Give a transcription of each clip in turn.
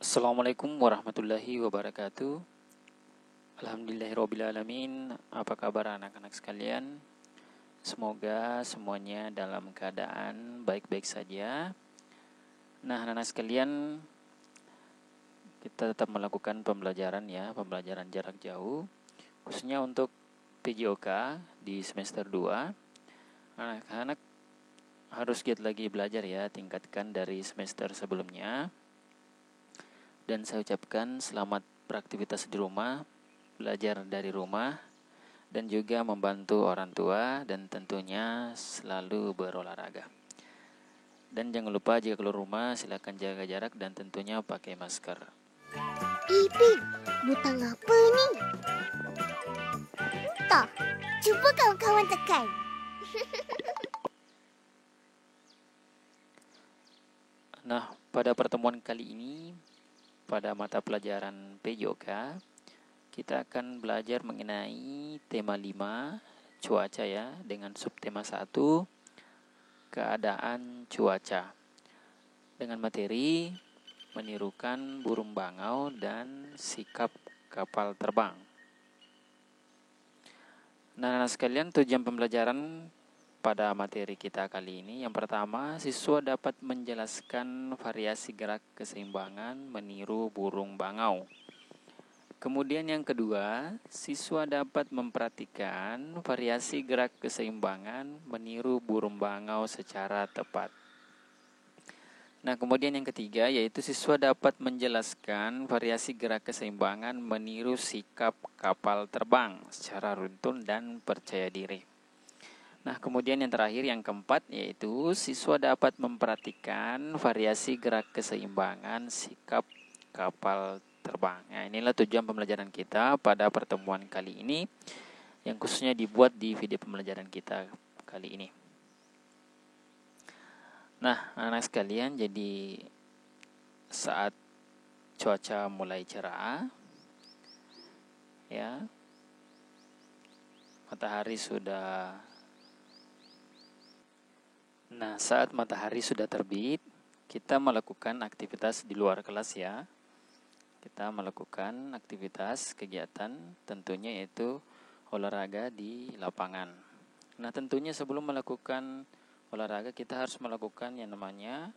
Assalamualaikum warahmatullahi wabarakatuh. Alhamdulillahirrabbilalamin. Apa kabar anak-anak sekalian? Semoga semuanya dalam keadaan baik-baik saja. Nah, anak-anak sekalian, kita tetap melakukan pembelajaran jarak jauh, khususnya untuk PJOK di semester 2. Anak-anak harus giat lagi belajar ya, tingkatkan dari semester sebelumnya. Dan saya ucapkan selamat beraktivitas di rumah, belajar dari rumah, dan juga membantu orang tua, dan tentunya selalu berolahraga. Dan jangan lupa jika keluar rumah silakan jaga jarak dan tentunya pakai masker. Ipin, butang apa ni? Tak, cuba kawan-kawan tekan. Nah, pada pertemuan kali ini, pada mata pelajaran PJOK, kita akan belajar mengenai tema 5, cuaca ya, dengan subtema 1, keadaan cuaca. Dengan materi menirukan burung bangau dan sikap kapal terbang. Nah, sekalian, tujuan pembelajaran pada materi kita kali ini, yang pertama, siswa dapat menjelaskan variasi gerak keseimbangan meniru burung bangau. Kemudian yang kedua, siswa dapat memperhatikan variasi gerak keseimbangan meniru burung bangau secara tepat. Nah, kemudian yang ketiga, yaitu siswa dapat menjelaskan variasi gerak keseimbangan meniru sikap kapal terbang secara runtun dan percaya diri. Nah, kemudian yang terakhir, yang keempat, yaitu siswa dapat memperhatikan variasi gerak keseimbangan sikap kapal terbang. Nah, inilah tujuan pembelajaran kita pada pertemuan kali ini, yang khususnya dibuat di video pembelajaran kita kali ini. Nah, anak sekalian, jadi saat cuaca mulai cerah, ya, saat matahari sudah terbit, kita melakukan aktivitas di luar kelas ya. Kita melakukan aktivitas kegiatan tentunya yaitu olahraga di lapangan. Nah, tentunya sebelum melakukan olahraga kita harus melakukan yang namanya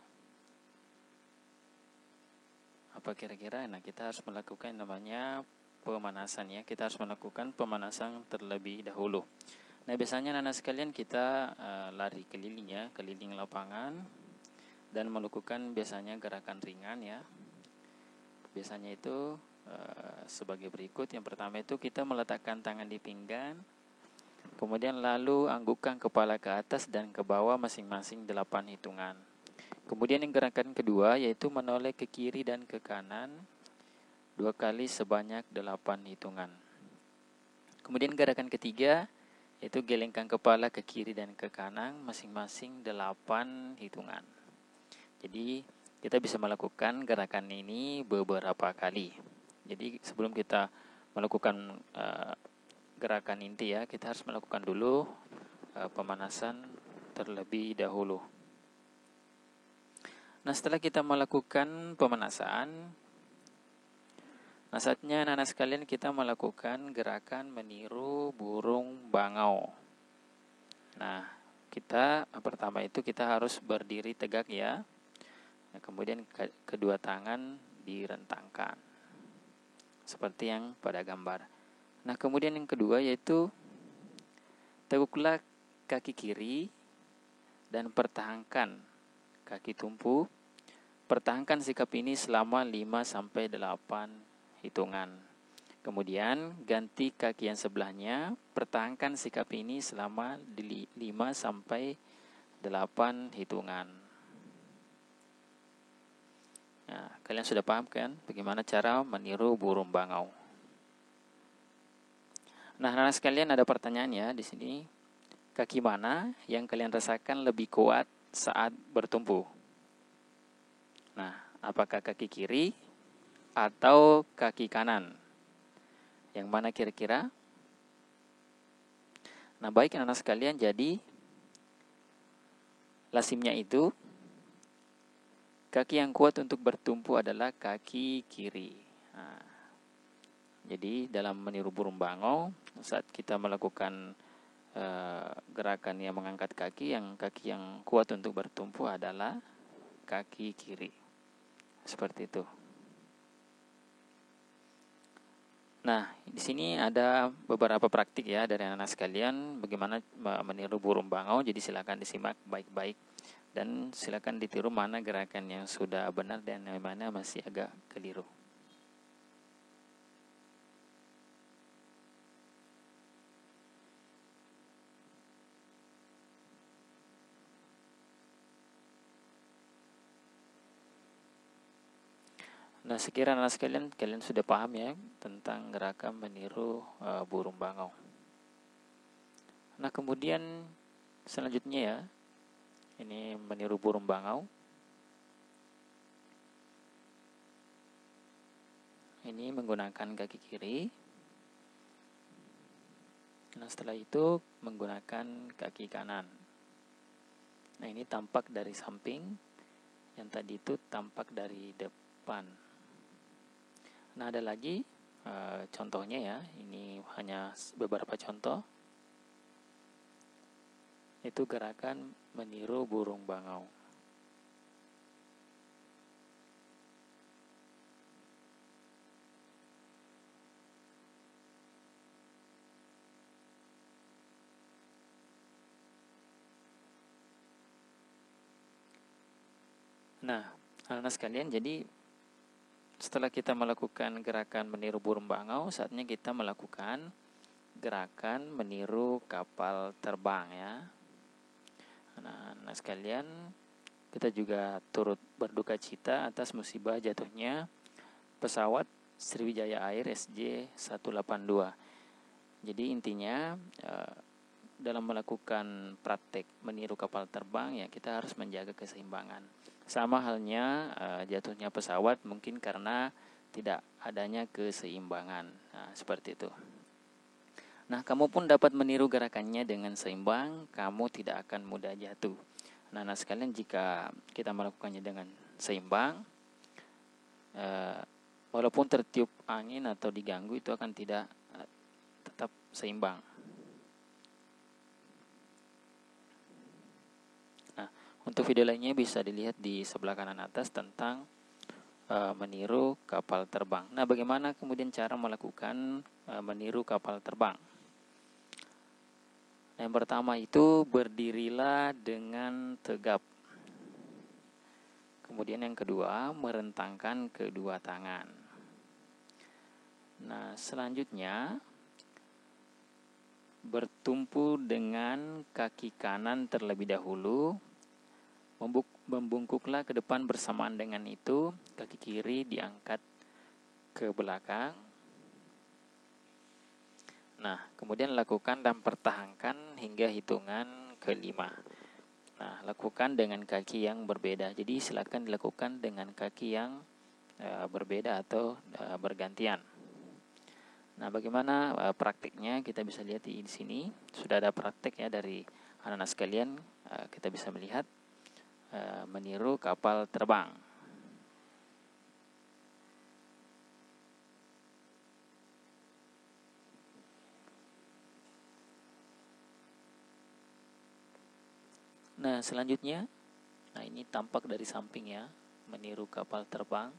apa kira-kira? Nah, kita harus melakukan yang namanya pemanasan ya. Kita harus melakukan pemanasan terlebih dahulu. Nah, biasanya anak-anak sekalian kita lari keliling ya, keliling lapangan dan melakukan biasanya gerakan ringan ya. Biasanya itu sebagai berikut. Yang pertama itu kita meletakkan tangan di pinggang, kemudian lalu anggukkan kepala ke atas dan ke bawah masing-masing 8 hitungan. Kemudian yang gerakan kedua yaitu menoleh ke kiri dan ke kanan 2 kali sebanyak 8 hitungan. Kemudian gerakan ketiga yaitu gelengkan kepala ke kiri dan ke kanan masing-masing 8 hitungan. Jadi kita bisa melakukan gerakan ini beberapa kali. Jadi sebelum kita melakukan gerakan inti ya, kita harus melakukan dulu pemanasan terlebih dahulu. Nah, setelah kita melakukan pemanasan, nah saatnya anak-anak sekalian kita melakukan gerakan meniru burung bangau. Nah, pertama itu kita harus berdiri tegak ya. Nah, kemudian kedua tangan direntangkan seperti yang pada gambar. Nah, kemudian yang kedua yaitu teguklah kaki kiri dan pertahankan kaki tumpu. Pertahankan sikap ini selama 5-8 hitungan. Kemudian ganti kaki yang sebelahnya, pertahankan sikap ini selama 5-8 hitungan. Nah, kalian sudah paham kan bagaimana cara meniru burung bangau? Nah, anak sekalian, ada pertanyaan ya di sini. Kaki mana yang kalian rasakan lebih kuat saat bertumpu? Nah, apakah kaki kiri atau kaki kanan? Yang mana kira-kira? Nah, baik anak sekalian, jadi lazimnya itu kaki yang kuat untuk bertumpu adalah kaki kiri. Nah, jadi dalam meniru burung bangau, saat kita melakukan gerakan yang mengangkat kaki yang kuat untuk bertumpu adalah kaki kiri. Seperti itu. Nah, di sini ada beberapa praktik ya dari anak-anak sekalian bagaimana meniru burung bangau. Jadi silakan disimak baik-baik dan silakan ditiru mana gerakan yang sudah benar dan yang mana masih agak keliru. Nah, sekiranya anak sekalian, kalian sudah paham ya tentang gerakan meniru burung bangau. Nah, kemudian selanjutnya ya, ini meniru burung bangau. Ini menggunakan kaki kiri. Nah, setelah itu menggunakan kaki kanan. Nah, ini tampak dari samping, yang tadi itu tampak dari depan. Nah, ada lagi contohnya ya, ini hanya beberapa contoh. Itu gerakan meniru burung bangau. Nah, anak-anak sekalian, jadi setelah kita melakukan gerakan meniru burung bangau, saatnya kita melakukan gerakan meniru kapal terbang ya. Nah, anak sekalian, kita juga turut berduka cita atas musibah jatuhnya pesawat Sriwijaya Air SJ182. Jadi intinya dalam melakukan praktek meniru kapal terbang ya kita harus menjaga keseimbangan. Sama halnya jatuhnya pesawat mungkin karena tidak adanya keseimbangan. Nah, seperti itu. Nah, kamu pun dapat meniru gerakannya dengan seimbang, kamu tidak akan mudah jatuh. Nah, sekalian, jika kita melakukannya dengan seimbang, walaupun tertiup angin atau diganggu, itu akan tidak tetap seimbang. Nah, untuk video lainnya bisa dilihat di sebelah kanan atas tentang meniru kapal terbang. Nah, bagaimana kemudian cara melakukan meniru kapal terbang? Yang pertama itu berdirilah dengan tegap. Kemudian yang kedua, merentangkan kedua tangan. Nah, selanjutnya bertumpu dengan kaki kanan terlebih dahulu. Membungkuklah ke depan bersamaan dengan itu, kaki kiri diangkat ke belakang. Nah, kemudian lakukan dan pertahankan hingga hitungan ke-5. Nah, lakukan dengan kaki yang berbeda. Jadi silakan dilakukan dengan kaki yang berbeda atau bergantian. Nah, bagaimana praktiknya? Kita bisa lihat di sini. Sudah ada praktik ya dari anak-anak sekalian. Kita bisa melihat meniru kapal terbang. Nah, selanjutnya, nah ini tampak dari samping ya, meniru kapal terbang.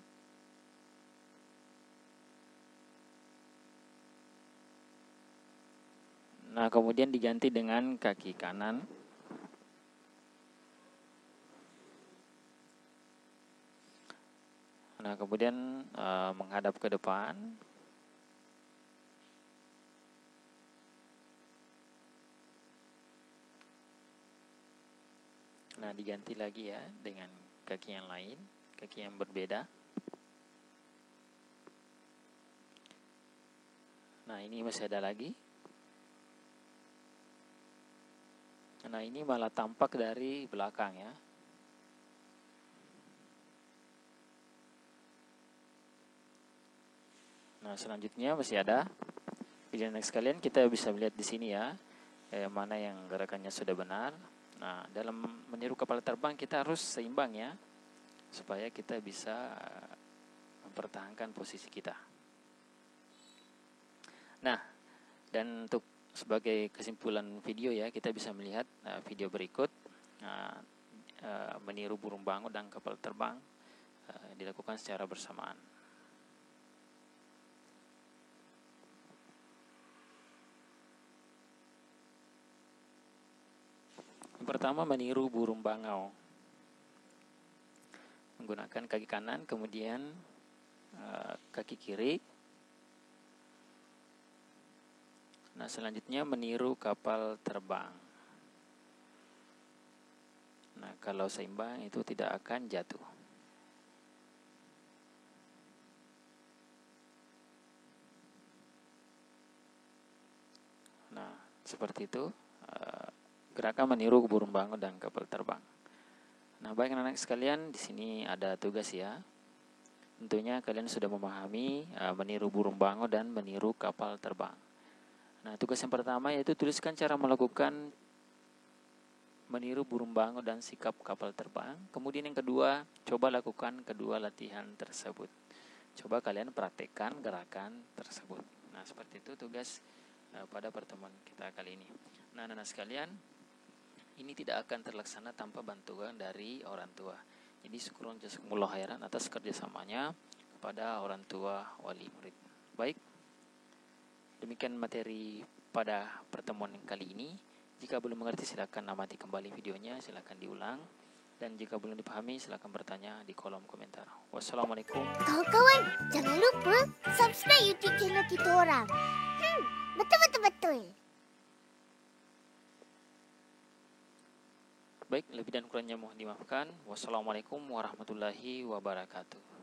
Nah, kemudian diganti dengan kaki kanan. Nah, kemudian menghadap ke depan. Nah, diganti lagi ya dengan kaki yang lain, kaki yang berbeda. Nah, ini masih ada lagi. Nah, ini malah tampak dari belakang ya. Nah, selanjutnya masih ada. Jadi next sekalian, kita bisa melihat di sini ya, mana yang gerakannya sudah benar. Nah, dalam meniru kapal terbang kita harus seimbang ya. supaya kita bisa mempertahankan posisi kita. Nah, dan untuk sebagai kesimpulan video ya, kita bisa melihat video berikut, meniru burung bango dan kapal terbang dilakukan secara bersamaan. Yang pertama, meniru burung bangau. Menggunakan kaki kanan, kemudian kaki kiri. Nah, selanjutnya meniru kapal terbang. Nah, kalau seimbang itu tidak akan jatuh. Nah, seperti itu gerakan meniru burung bangau dan kapal terbang. Nah, baik anak-anak sekalian, di sini ada tugas ya. Tentunya kalian sudah memahami meniru burung bangau dan meniru kapal terbang. Nah, tugas yang pertama yaitu tuliskan cara melakukan meniru burung bangau dan sikap kapal terbang. Kemudian yang kedua, coba lakukan kedua latihan tersebut. Coba kalian praktekkan gerakan tersebut. Nah, seperti itu tugas pada pertemuan kita kali ini. Nah, anak-anak sekalian, ini tidak akan terlaksana tanpa bantuan dari orang tua. Jadi syukuron jazakumullah khairan atas kerjasamanya kepada orang tua wali murid. Baik, demikian materi pada pertemuan kali ini. Jika belum mengerti silakan amati kembali videonya, silakan diulang. Dan jika belum dipahami silakan bertanya di kolom komentar. Wassalamualaikum. Kawan-kawan, jangan lupa subscribe YouTube channel kita orang. Betul. Baik, lebih dan kurangnya mohon dimaafkan. Wassalamualaikum warahmatullahi wabarakatuh.